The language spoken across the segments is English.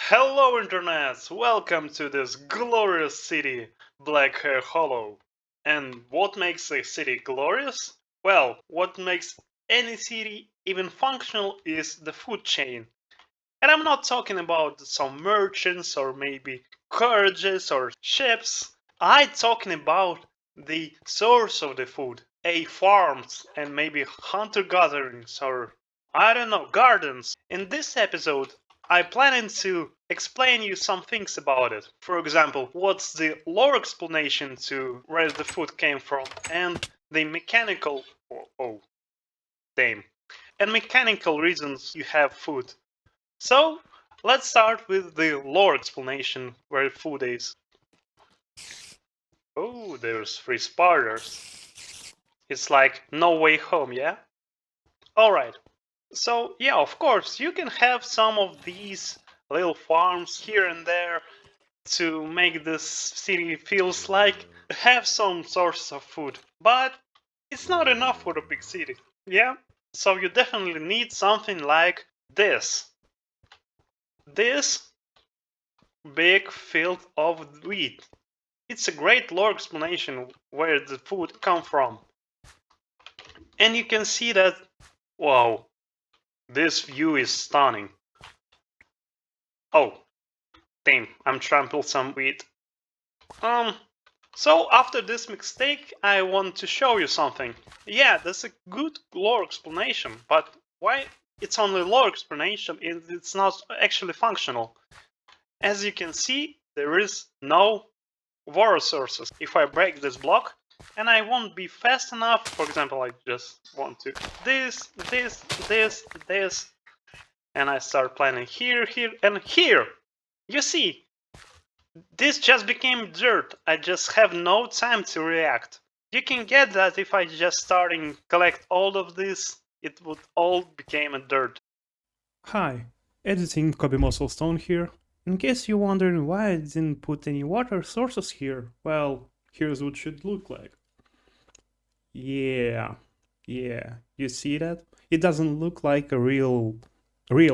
Hello internets, welcome to this glorious city, BlackHare Hollow. And what makes a city glorious? Well, what makes any city even functional is the food chain. And I'm not talking about some merchants or maybe carriages or ships. I'm talking about the source of the food, farms and maybe hunter gatherings or I don't know, gardens. In this episode, I plan to explain you some things about it. For example, what's the lore explanation to where the food came from and the mechanical damn and mechanical reasons you have food. So let's start with the lore explanation where food is. Oh, there's three spiders. It's like No Way Home, yeah? Alright. So yeah, of course, you can have some of these little farms here and there to make this city feels like have some source of food. But it's not enough for a big city, yeah? So you definitely need something like this. This big field of wheat. It's a great lore explanation where the food come from. And you can see that, wow, this view is stunning. Oh, damn, I'm trampled some wheat. So after this mistake, I want to show you something. Yeah, that's a good lore explanation, but why it's only lore explanation and it's not actually functional? As you can see, there is no war resources. If I break this block and I won't be fast enough, for example, I just want to this, and I start planning here, and here. You see, this just became dirt. I just have no time to react. You can get that if I just starting collect all of this, it would all become a dirt. Hi, editing Kobe Musclestone here. In case you're wondering why I didn't put any water sources here, well, here's what it should look like. Yeah, you see that? It doesn't look like a real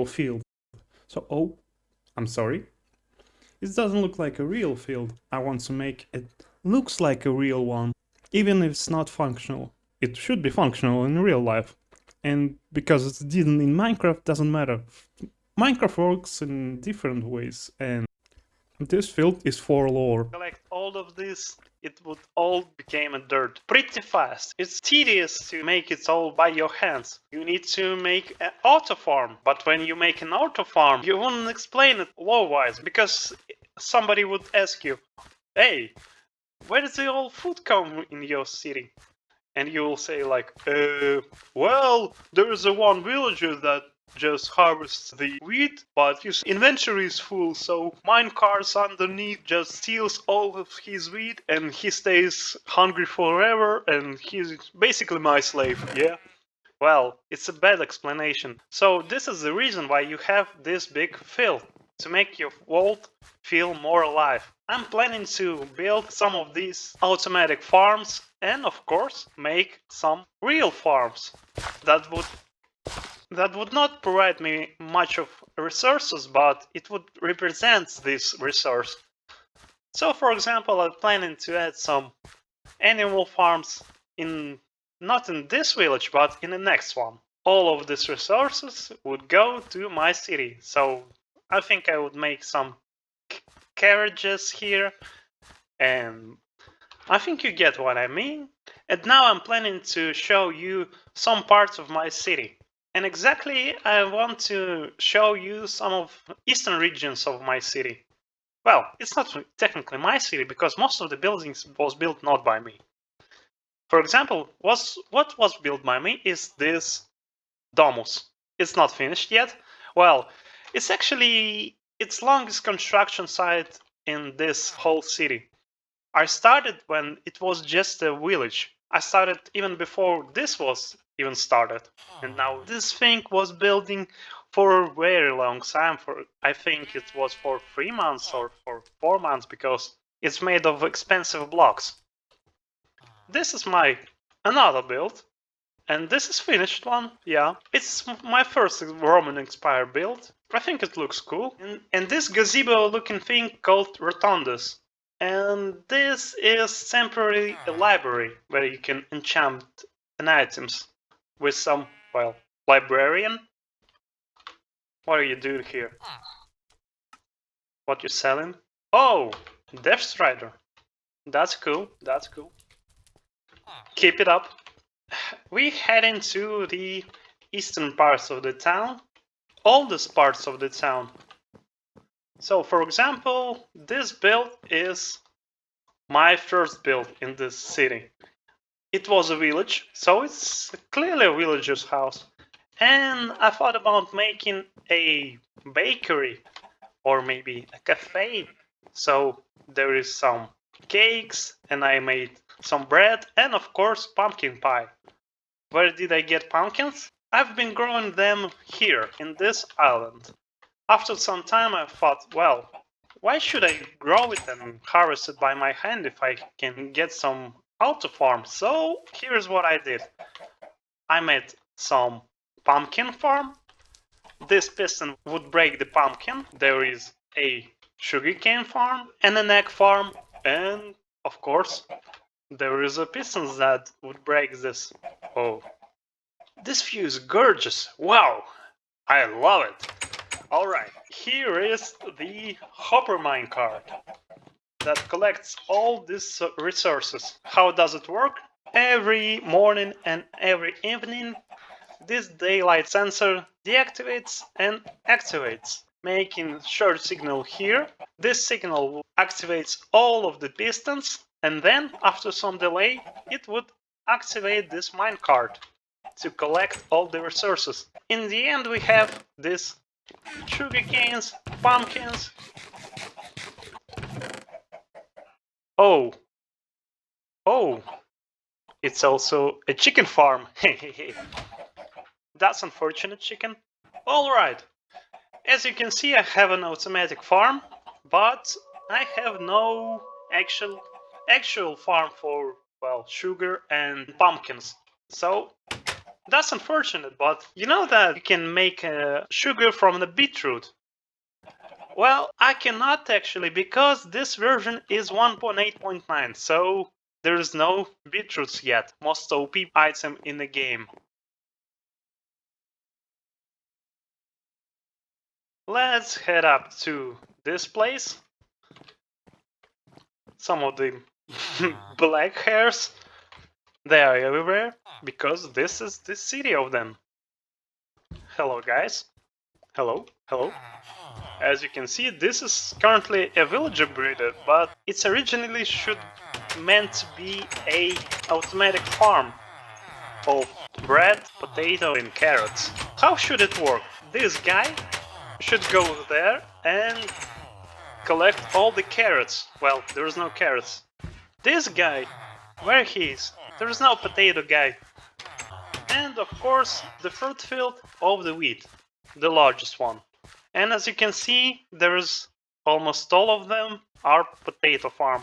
field. So, oh, I'm sorry. It doesn't look like a real field. I want to make it looks like a real one, even if it's not functional. It should be functional in real life. And because it didn't in Minecraft, doesn't matter. Minecraft works in different ways, and this field is for lore. Collect all of this, it would all become a dirt pretty fast. It's tedious to make it all by your hands. You need to make an auto farm, but when you make an auto farm, you wouldn't explain it law-wise because somebody would ask you, hey, where does the all food come in your city? And you will say like, well, there is a one villager that just harvests the wheat, but his inventory is full, so mine cars underneath just steals all of his wheat, and he stays hungry forever, and he's basically my slave, yeah? Well, it's a bad explanation. So this is the reason why you have this big field, to make your world feel more alive. I'm planning to build some of these automatic farms and of course make some real farms that would not provide me much of resources, but it would represent this resource. So for example, I'm planning to add some animal farms in not in this village, but in the next one. All of these resources would go to my city. So I think I would make some carriages here, and I think you get what I mean. And now I'm planning to show you some parts of my city. And exactly, I want to show you some of eastern regions of my city. Well, it's not technically my city because most of the buildings was built not by me. For example, what was built by me is this domus. It's not finished yet. Well, it's actually its longest construction site in this whole city. I started when it was just a village. I started even before this was even started. And now this thing was building for a very long time. For I think it was for 3 months or for 4 months because it's made of expensive blocks. This is my another build. And this is finished one, yeah. It's my first Roman inspired build. I think it looks cool. And this gazebo looking thing called rotundus. And this is temporarily a library where you can enchant an items with some, well, librarian. What are you doing here? What you selling? Oh, Death Strider. That's cool, that's cool. Keep it up. We head into the eastern parts of the town, oldest parts of the town. So, for example, this build is my first build in this city. It was a village, so it's clearly a villager's house. And I thought about making a bakery or maybe a cafe. So there is some cakes, and I made some bread, and of course pumpkin pie. Where did I get pumpkins? I've been growing them here in this island. After some time I thought, well, why should I grow it and harvest it by my hand if I can get some autofarm? So here's what I did. I made some pumpkin farm. This piston would break the pumpkin. There is a sugarcane farm and an egg farm, and of course there is a piston that would break this. Oh, this view is gorgeous. Wow, I love it. Alright, here is the hopper minecart that collects all these resources. How does it work? Every morning and every evening, this daylight sensor deactivates and activates, making short signal here. This signal activates all of the pistons, and then after some delay it would activate this minecart to collect all the resources. In the end we have this sugar canes, pumpkins. Oh, it's also a chicken farm. That's unfortunate, chicken. Alright, as you can see I have an automatic farm, but I have no actual farm for, well, sugar and pumpkins. So that's unfortunate, but you know that you can make sugar from the beetroot. Well, I cannot actually, because this version is 1.8.9, so there's no beetroots yet, most OP item in the game. Let's head up to this place. Some of the black hairs, they are everywhere, because this is the city of them. Hello guys. Hello. As you can see, this is currently a villager breeder, but it's originally meant to be a automatic farm of bread, potato and carrots. How should it work? This guy should go there and collect all the carrots. Well, there's no carrots. This guy, where he is? There's no potato guy. And of course, the fruit field of the wheat, the largest one. And as you can see, there's almost all of them are potato farm.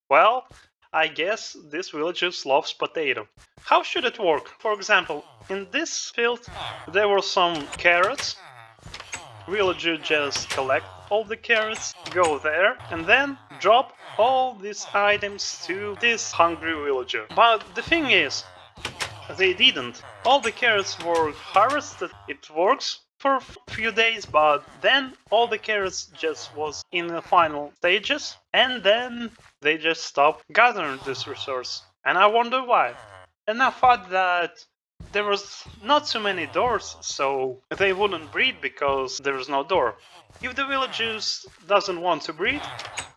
Well, I guess this villager loves potato. How should it work? For example, in this field there were some carrots. Villager just collect all the carrots, go there, and then drop all these items to this hungry villager. But the thing is, they didn't. All the carrots were harvested. It works for a few days, but then all the carrots just was in the final stages, and then they just stopped gathering this resource. And I wonder why. And I thought that there was not too many doors, so they wouldn't breed because there was no door. If the villagers doesn't want to breed,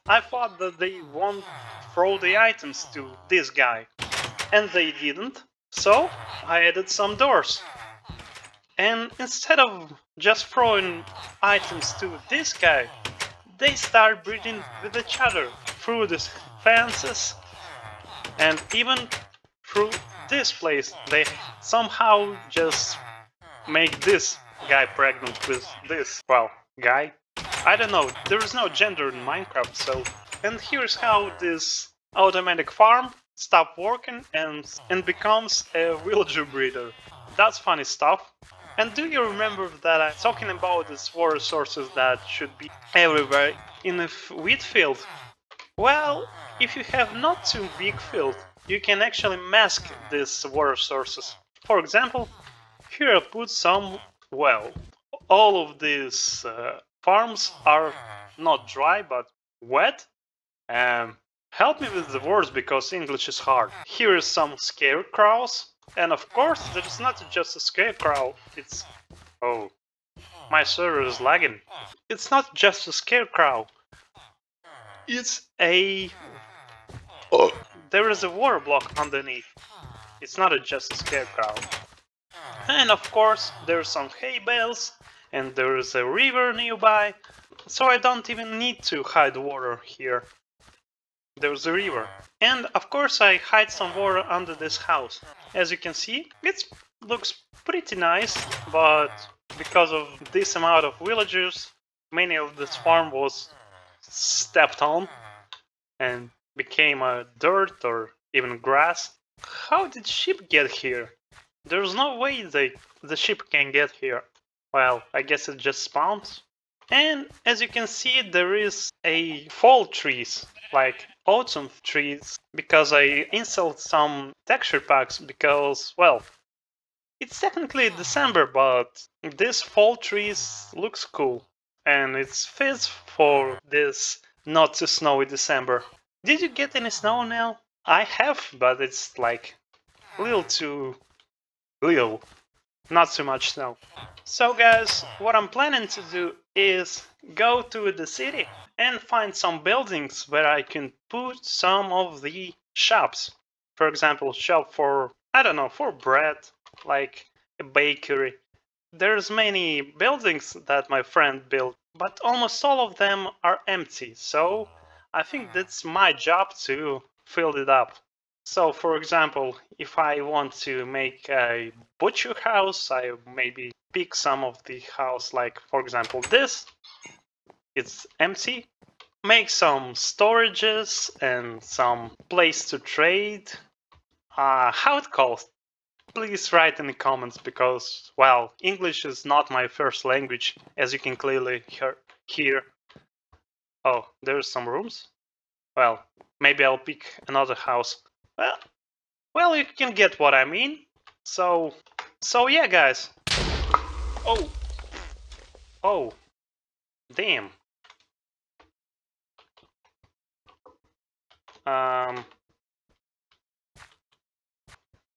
I thought that they won't throw the items to this guy. And they didn't, so I added some doors. And instead of just throwing items to this guy, they start breeding with each other through these fences and even through this place. They somehow just make this guy pregnant with this, well, guy. I don't know, there is no gender in Minecraft, so... And here's how this automatic farm stops working and becomes a villager breeder. That's funny stuff. And do you remember that I'm talking about these resources that should be everywhere in a wheat field? Well, if you have not too big field, you can actually mask these resources. For example, here I put some, well, all of these farms are not dry but wet. Help me with the words because English is hard. Here is some scarecrows, and of course there is not just a scarecrow, it's... Oh, my server is lagging. It's not just a scarecrow, it's a... Oh. There is a water block underneath. It's not just a scarecrow. And of course there's some hay bales, and there is a river nearby, so I don't even need to hide water here. There's a river. And of course I hide some water under this house. As you can see, it looks pretty nice, but because of this amount of villagers, many of this farm was stepped on and became a dirt or even grass. How did sheep get here? There's no way the sheep can get here. Well, I guess it just spawns. And as you can see, there is a fall trees, like autumn trees, because I installed some texture packs because, well, it's technically December, but this fall trees looks cool. And it fits for this not too snowy December. Did you get any snow now? I have, but it's like a little too little. Not too much snow. So guys, what I'm planning to do is go to the city and find some buildings where I can put some of the shops. For example, shop for, I don't know, for bread, like a bakery. There's many buildings that my friend built, but almost all of them are empty. So I think that's my job to fill it up. So, for example, if I want to make a butcher house, I maybe pick some of the house, like, for example, this. It's empty. Make some storages and some place to trade. How it calls? Please write in the comments because, well, English is not my first language, as you can clearly hear. Oh, there's some rooms? Well, maybe I'll pick another house. Well, you can get what I mean. So yeah, guys. Oh, damn.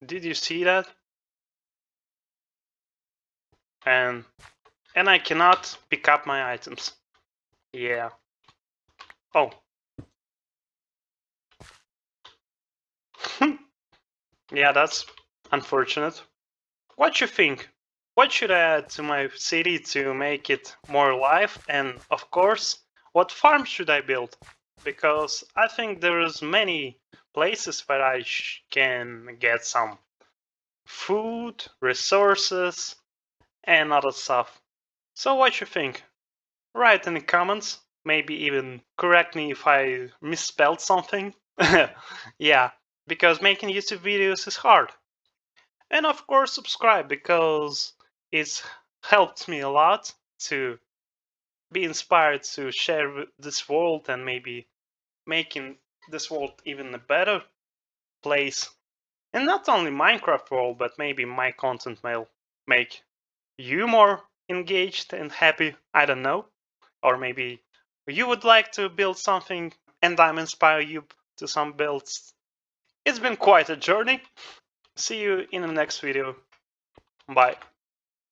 Did you see that? And I cannot pick up my items. Yeah. Oh. Yeah, that's unfortunate. What you think? What should I add to my city to make it more alive? And of course, what farm should I build? Because I think there is many places where I can get some food, resources, and other stuff. So what you think? Write in the comments. Maybe even correct me if I misspelled something. Yeah, because making YouTube videos is hard. And of course subscribe because it's helped me a lot to be inspired to share this world and maybe making this world even a better place. And not only Minecraft world, but maybe my content will make you more engaged and happy, I don't know. Or maybe you would like to build something and I'm inspire you to some builds. It's been quite a journey. See you in the next video. Bye.